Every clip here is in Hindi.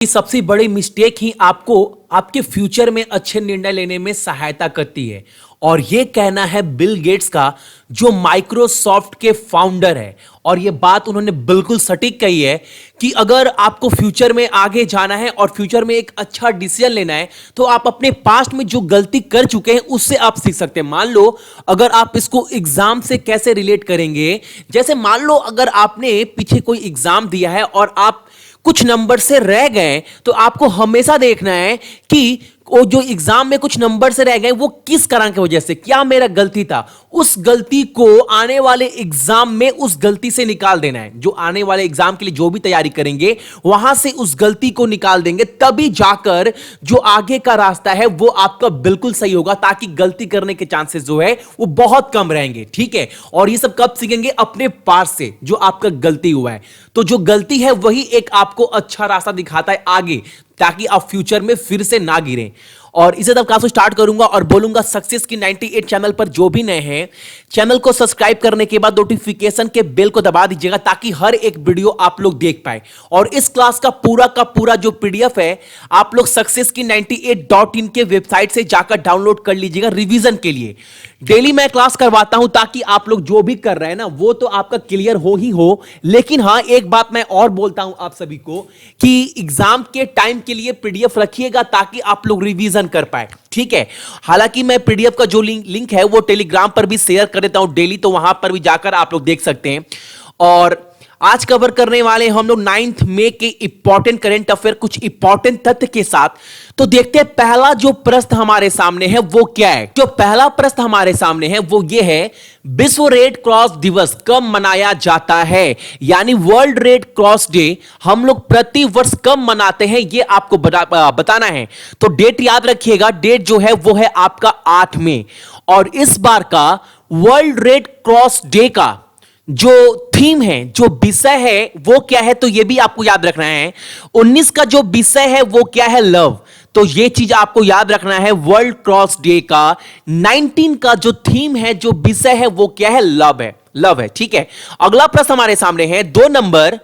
सबसे बड़ी मिस्टेक ही आपको आपके फ्यूचर में अच्छे निर्णय लेने में सहायता करती है। और यह कहना है बिल गेट्स का, जो माइक्रोसॉफ्ट के फाउंडर है। और यह बात उन्होंने बिल्कुल सटीक कही है कि अगर आपको फ्यूचर में आगे जाना है और फ्यूचर में एक अच्छा डिसीजन लेना है तो आप अपने पास्ट में जो गलती कर चुके हैं उससे आप सीख सकते हैं। मान लो अगर आप इसको एग्जाम से कैसे रिलेट करेंगे, जैसे मान लो अगर आपने पीछे कोई एग्जाम दिया है और आप कुछ नंबर से रह गए, तो आपको हमेशा देखना है कि वो जो एग्जाम में कुछ नंबर से रह गए वो किस कारण की वजह से, क्या मेरा गलती था। उस गलती को आने वाले एग्जाम में उस गलती से निकाल देना है। जो आने वाले एग्जाम के लिए जो भी तैयारी करेंगे वहां से उस गलती को निकाल देंगे, तभी जाकर जो आगे का रास्ता है वो आपका बिल्कुल सही होगा, ताकि गलती करने के चांसेस जो है वो बहुत कम रहेंगे। ठीक है, और ये सब कब सीखेंगे? अपने पास से, जो आपका गलती हुआ है। तो जो गलती है वही एक आपको अच्छा रास्ता दिखाता है आगे, ताकि आप फ्यूचर में फिर से ना गिरें। और इसे तब क्लास स्टार्ट करूंगा और बोलूंगा सक्सेस की 98 चैनल पर जो भी नए हैं, चैनल को सब्सक्राइब करने के बाद नोटिफिकेशन के बेल को दबा दीजिएगा, ताकि हर एक वीडियो आप लोग देख पाए। और इस क्लास का पूरा जो पीडीएफ है आप लोग सक्सेस की 98.in के वेबसाइट से जाकर डाउनलोड कर लीजिएगा रिवीजन के लिए। डेली मैं क्लास करवाता हूं ताकि आप लोग जो भी कर रहे हैं ना वो तो आपका क्लियर हो ही हो। लेकिन हां, एक बात मैं और बोलता हूं आप सभी को कि एग्जाम के टाइम के लिए पीडीएफ रखिएगा ताकि आप लोग रिवीजन कर पाए। ठीक है, हालांकि मैं पीडीएफ का जो लिंक है वो टेलीग्राम पर भी शेयर कर देता हूं डेली, तो वहां पर भी जाकर आप लोग देख सकते हैं। और आज कवर करने वाले हम लोग 9 मई के इंपॉर्टेंट करंट अफेयर, कुछ इंपॉर्टेंट तथ्य के साथ। तो देखते हैं पहला जो प्रश्न हमारे सामने है वो क्या है। जो पहला प्रश्न हमारे सामने है वो ये है, विश्व रेड क्रॉस दिवस कब मनाया जाता है? यानी वर्ल्ड रेड क्रॉस डे हम लोग प्रति वर्ष कब मनाते हैं, ये आपको बताना है। तो डेट याद रखिएगा, डेट जो है वो है आपका 8 मई। और इस बार का वर्ल्ड रेड क्रॉस डे का जो थीम है, जो विषय है वो क्या है, तो यह भी आपको याद रखना है। 19 का जो विषय है वो क्या है? लव। तो यह चीज आपको याद रखना है वर्ल्ड क्रॉस डे का। 19 का जो थीम है, जो विषय है वो क्या है? लव है, लव है। ठीक है, अगला प्रश्न हमारे सामने है 2 नंबर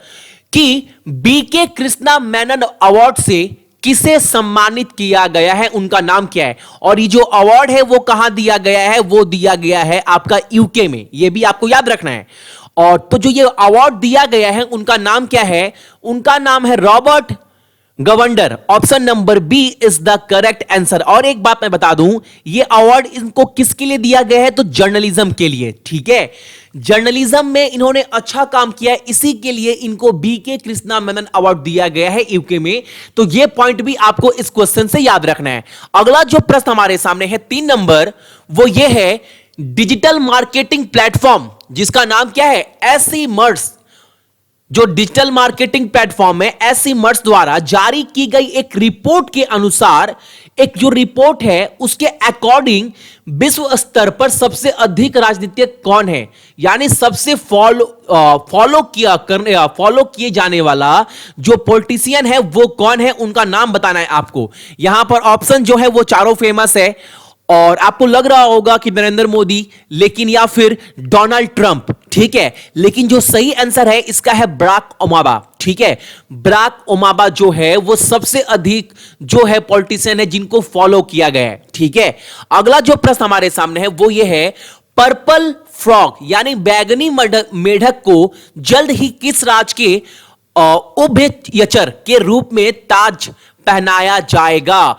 कि बीके कृष्णा मेनन अवार्ड से किसे सम्मानित किया गया है, उनका नाम क्या है? और ये जो अवार्ड है वो कहां दिया गया है? वो दिया गया है आपका यूके में, ये भी आपको याद रखना है। और तो जो ये अवार्ड दिया गया है उनका नाम क्या है? उनका नाम है Robert governor. Option number B is the correct answer. और एक बात मैं बता दूं, ये अवार्ड इनको किसके लिए दिया गया है? तो जर्नलिज्म के लिए। ठीक है, जर्नलिज्म में इन्होंने अच्छा काम किया है, इसी के लिए इनको बीके कृष्णा मेनन अवार्ड दिया गया है यूके में। तो ये पॉइंट भी आपको इस क्वेश्चन से याद रखना है। अगला जो प्रश्न हमारे सामने है 3 नंबर, वो ये है, डिजिटल मार्केटिंग प्लेटफॉर्म जिसका नाम क्या है? एसई मर्स। जो डिजिटल मार्केटिंग प्लेटफॉर्म है एसई मर्स द्वारा जारी की गई एक रिपोर्ट के अनुसार, एक जो रिपोर्ट है उसके अकॉर्डिंग विश्व स्तर पर सबसे अधिक राजनीतिक कौन है? यानी सबसे फॉलो किए जाने वाला जो पॉलिटिशियन है वो कौन है, उनका नाम बताना है आपको। यहां पर ऑप्शन जो है वो चारों फेमस है और आपको लग रहा होगा कि नरेंद्र मोदी, लेकिन या फिर डोनाल्ड ट्रंप। ठीक है, लेकिन जो सही आंसर है इसका है बराक ओबामा। ठीक है, बराक ओबामा जो है वो सबसे अधिक जो है पॉलिटिशियन है जिनको फॉलो किया गया है। ठीक है, अगला जो प्रश्न हमारे सामने है वो ये है, पर्पल फ्रॉग यानी बैगनी मेढक को जल्द ही किस राज्य के उभयचर के रूप में ताज पहनाया जाएगा?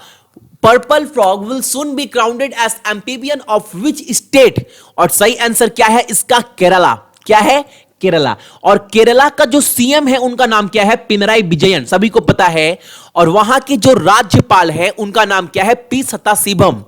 Purple frog will soon be crowned as amphibian of which state? और सही आंसर क्या है इसका? केरला। क्या है? केरला। और केरला का जो सीएम है उनका नाम क्या है? पिनराई विजयन, सभी को पता है। और वहां के जो राज्यपाल है उनका नाम क्या है? पी सदाशिवम।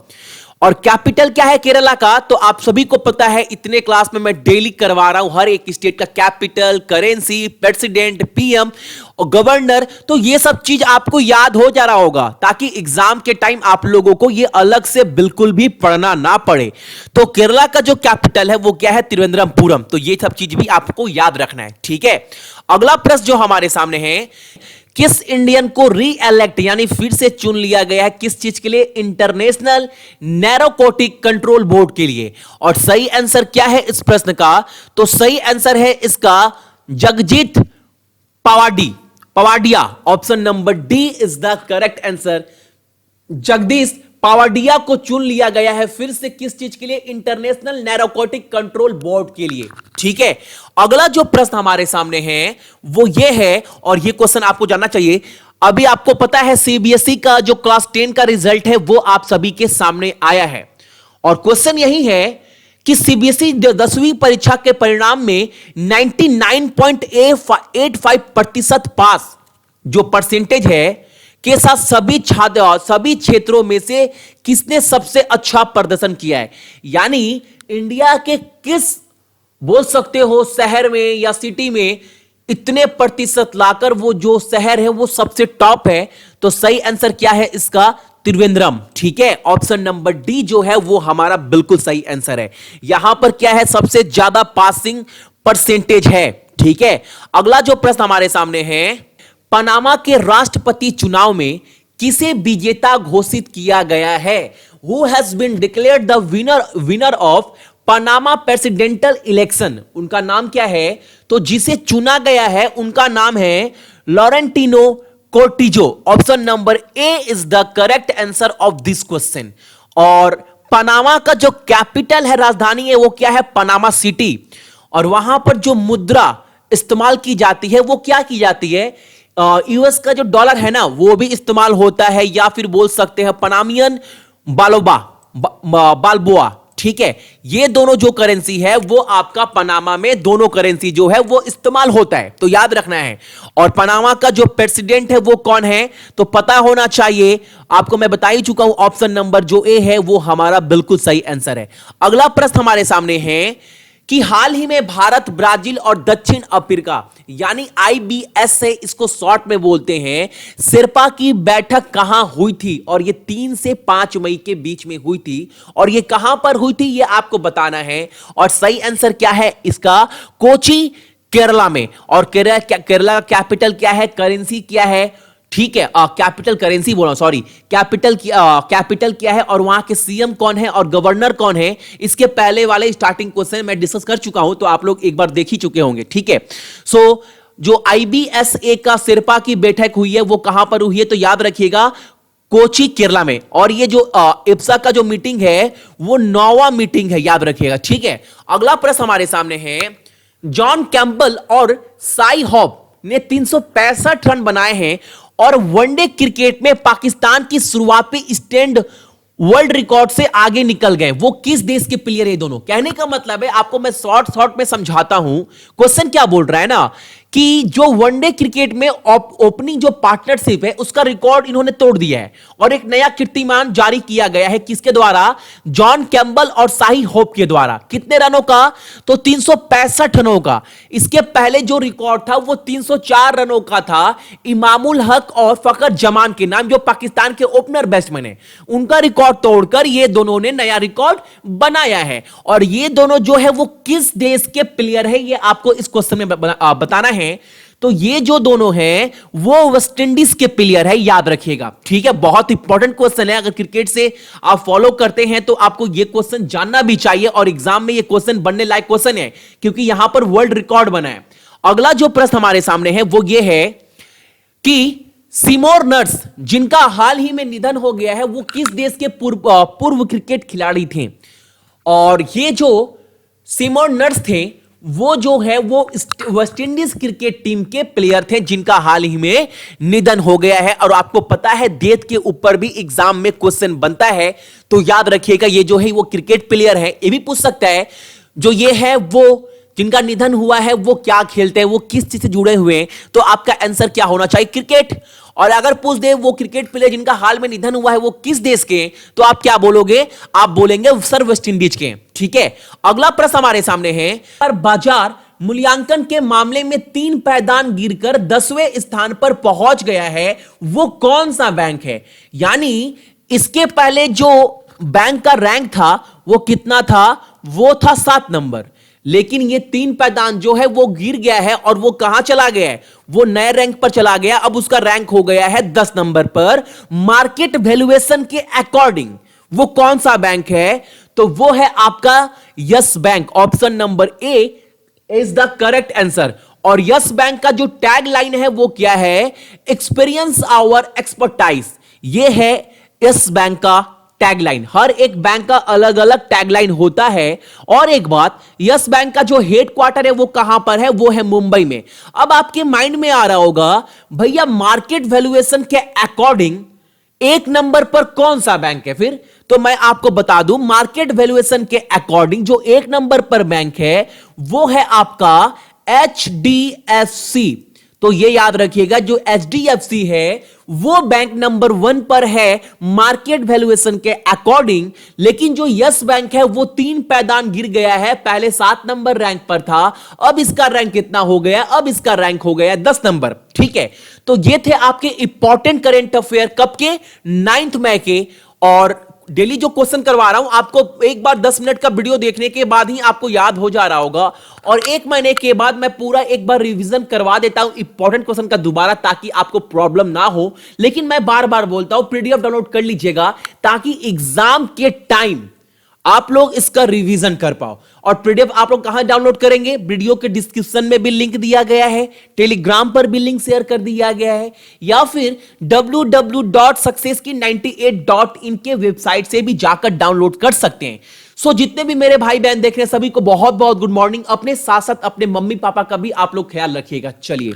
और कैपिटल क्या है केरला का? तो आप सभी को पता है, इतने क्लास में मैं डेली करवा रहा हूं हर एक स्टेट का कैपिटल, करेंसी, प्रेसिडेंट, पीएम और गवर्नर। तो ये सब चीज आपको याद हो जा रहा होगा ताकि एग्जाम के टाइम आप लोगों को ये अलग से बिल्कुल भी पढ़ना ना पड़े। तो केरला का जो कैपिटल है वो क्या है? तिरुवनंतपुरम। तो ये सब चीज भी आपको याद रखना है। ठीक है, अगला प्रश्न जो हमारे सामने है, किस इंडियन को री इलेक्ट यानी फिर से चुन लिया गया है किस चीज के लिए? इंटरनेशनल नैरोकोटिक कंट्रोल बोर्ड के लिए। और सही आंसर क्या है इस प्रश्न का? तो सही आंसर है इसका Jagjit Pawadi. Pawadia, option number D is the correct answer. Jagdish, Pawadia को चुन लिया गया है फिर से किस चीज के लिए? इंटरनेशनल नैरोकोटिक कंट्रोल बोर्ड के लिए। ठीक है, अगला जो प्रश्न हमारे सामने है वो ये है, और ये क्वेश्चन आपको जानना चाहिए। अभी आपको पता है सीबीएसई का जो क्लास 10 का रिजल्ट है वो आप सभी के सामने आया है, और क्वेश्चन यही है कि सीबीएसई 10वीं परीक्षा के परिणाम में 99.85% पास जो परसेंटेज है के साथ सभी क्षेत्रों में से किसने सबसे अच्छा प्रदर्शन किया है? यानी इंडिया के किस, बोल सकते हो, शहर में या सिटी में इतने प्रतिशत लाकर वो जो शहर है वो सबसे टॉप है। तो सही आंसर क्या है इसका? त्रिवेंद्रम। ठीक है, ऑप्शन नंबर डी जो है वो हमारा बिल्कुल सही आंसर है। यहां पर क्या है? सबसे ज्यादा पासिंग परसेंटेज है। ठीक है, अगला जो प्रश्न हमारे सामने है, पनामा के राष्ट्रपति चुनाव में किसे विजेता घोषित किया गया है? Who has been declared the winner of Panama presidential election? उनका नाम क्या है? तो जिसे चुना गया है उनका नाम है Laurentino Cortizo. Option number A is the correct answer of this question. और पनामा का जो कैपिटल है, राजधानी है, वो क्या है? Panama City. और वहां पर जो मुद्रा इस्तेमाल की जाती है वो क्या की जाती है? यूएस का जो डॉलर है ना वो भी इस्तेमाल होता है, या फिर बोल सकते हैं पनामियन बाल्बोआ। ठीक है, ये दोनों जो करेंसी है वो आपका पनामा में दोनों करेंसी जो है वो इस्तेमाल होता है, तो याद रखना है। और पनामा का जो प्रेसिडेंट है वो कौन है तो पता होना चाहिए, आपको मैं बता ही चुका हूं। ऑप्शन नंबर जो ए है वो हमारा बिल्कुल सही आंसर है। अगला प्रश्न हमारे सामने है कि हाल ही में भारत, ब्राजील और दक्षिण अफ्रीका यानी आईबीएस से इसको शॉर्ट में बोलते हैं, शेरपा की बैठक कहां हुई थी? और ये 3 से 5 मई के बीच में हुई थी, और ये कहां पर हुई थी ये आपको बताना है। और सही आंसर क्या है इसका? कोची, केरला में। और केरला का कैपिटल क्या है? करेंसी क्या है? ठीक है, कैपिटल करेंसी बोला, सॉरी, कैपिटल क्या है, और वहां के सीएम कौन है और गवर्नर कौन है? इसके पहले वाले स्टार्टिंग क्वेश्चन मैं डिस्कस कर चुका हूं, तो आप लोग एक बार देख ही चुके होंगे। ठीक है, सो जो आईबीएसए का शेरपा की बैठक हुई है वो कहां पर हुई है? तो याद रखिएगा कोची, केरला में। और ये जो इप्सा का जो मीटिंग है वो 9वां मीटिंग है, याद रखिएगा। ठीक है, अगला प्रश्न हमारे सामने है, जॉन कैंपबेल और साई हॉप ने 365 रन बनाए हैं और वनडे क्रिकेट में पाकिस्तान की शुरुआती स्टैंड वर्ल्ड रिकॉर्ड से आगे निकल गए। वो किस देश के प्लेयर है दोनों? कहने का मतलब है, आपको मैं शॉर्ट में समझाता हूं। क्वेश्चन क्या बोल रहा है ना कि जो वनडे क्रिकेट में ओपनिंग जो पार्टनरशिप है उसका रिकॉर्ड इन्होंने तोड़ दिया है, और एक नया कीर्तिमान जारी किया गया है। किसके द्वारा? जॉन कैंपबेल और साई होप के द्वारा। कितने रनों का? तो 365 रनों का। इसके पहले जो रिकॉर्ड था वो 304 रनों का था, इमामुल हक और फखर जमान के नाम, जो पाकिस्तान के ओपनर बैट्समैन है, उनका रिकॉर्ड तोड़कर ये दोनों ने नया रिकॉर्ड बनाया है। और ये दोनों जो है वो किस देश के प्लेयर है ये आपको इस क्वेश्चन में बताना है। तो ये जो दोनों हैं वो वेस्ट इंडीज के प्लेयर है, याद रखिएगा। ठीक है, बहुत इंपॉर्टेंट क्वेश्चन है। अगर क्रिकेट से आप फॉलो करते हैं तो आपको ये क्वेश्चन जानना भी चाहिए, और एग्जाम में ये क्वेश्चन बनने लायक क्वेश्चन है क्योंकि यहां पर वर्ल्ड रिकॉर्ड बना है। अगला जो प्रश्न हमारे सामने है वो ये है कि सिमोर नर्स, जिनका हाल ही में निधन हो गया है, वो किस देश के पूर्व क्रिकेट खिलाड़ी थे? और ये जो सिमोर नर्स थे वो जो है वो वेस्ट इंडीज क्रिकेट टीम के प्लेयर थे जिनका हाल ही में निधन हो गया है। और आपको पता है डेथ के ऊपर भी एग्जाम में क्वेश्चन बनता है, तो याद रखिएगा ये जो है वो क्रिकेट प्लेयर है। ये भी पूछ सकता है जो ये है वो जिनका निधन हुआ है वो क्या खेलते हैं, वो किस चीज से जुड़े हुए हैं? तो आपका आंसर क्या होना चाहिए? क्रिकेट। और अगर पूछ दे वो क्रिकेट प्लेयर जिनका हाल में निधन हुआ है वो किस देश के, तो आप क्या बोलोगे? आप बोलेंगे सर वेस्ट इंडीज के। ठीक है, अगला प्रश्न हमारे सामने है, बाजार मूल्यांकन के मामले में 3 पायदान गिरकर 10वें स्थान पर पहुंच गया है, वो कौन सा बैंक है? यानी इसके पहले जो बैंक का रैंक था वो कितना था? वो था 7 नंबर, लेकिन ये 3 पायदान जो है वो गिर गया है और वो कहां चला गया है? वो नए रैंक पर चला गया। अब उसका रैंक हो गया है 10 नंबर पर मार्केट वैल्यूएशन के अकॉर्डिंग। वो कौन सा बैंक है? तो वो है आपका Yes Bank. Option number A is the correct answer. और यस बैंक का जो टैग लाइन है वो क्या है? Experience our expertise. ये है यस बैंक का टैगलाइन। हर एक बैंक का अलग अलग टैगलाइन होता है। और एक बात, यस बैंक का जो हेडक्वार्टर है वो कहां पर है? वो है मुंबई में। अब आपके माइंड में आ रहा होगा, भैया मार्केट वैल्यूएशन के अकॉर्डिंग एक नंबर पर कौन सा बैंक है फिर? तो मैं आपको बता दूं, मार्केट वैल्यूएशन के अकॉर्डिंग जो एक नंबर पर बैंक है वो है आपका HDFC। तो ये याद रखिएगा, जो HDFC है वो बैंक नंबर 1 पर है मार्केट वैल्यूएशन के अकॉर्डिंग। लेकिन जो यस बैंक है वो 3 पैदान गिर गया है। पहले 7 नंबर रैंक पर था, अब इसका रैंक कितना हो गया? अब इसका रैंक हो गया 10 नंबर। ठीक है, तो ये थे आपके इंपॉर्टेंट करेंट अफेयर कब के? 9 मई के। और डेली जो क्वेश्चन करवा रहा हूं आपको, एक बार 10 मिनट का वीडियो देखने के बाद ही आपको याद हो जा रहा होगा। और 1 महीने के बाद मैं पूरा एक बार रिवीजन करवा देता हूं इंपॉर्टेंट क्वेश्चन का दोबारा, ताकि आपको प्रॉब्लम ना हो। लेकिन मैं बार बार बोलता हूं, पीडीएफ डाउनलोड कर लीजिएगा ताकि एग्जाम के टाइम आप लोग इसका रिवीजन कर पाओ। और पीडीएफ आप लोग कहां डाउनलोड करेंगे? वीडियो के डिस्क्रिप्शन में भी लिंक दिया गया है, टेलीग्राम पर भी लिंक शेयर कर दिया गया है, या फिर www.successkey98.in के वेबसाइट से भी जाकर डाउनलोड कर सकते हैं। सो जितने भी मेरे भाई बहन देख रहे हैं सभी को बहुत बहुत गुड मॉर्निंग। अपने साथ साथ अपने मम्मी पापा का भी आप लोग ख्याल रखिएगा। चलिए।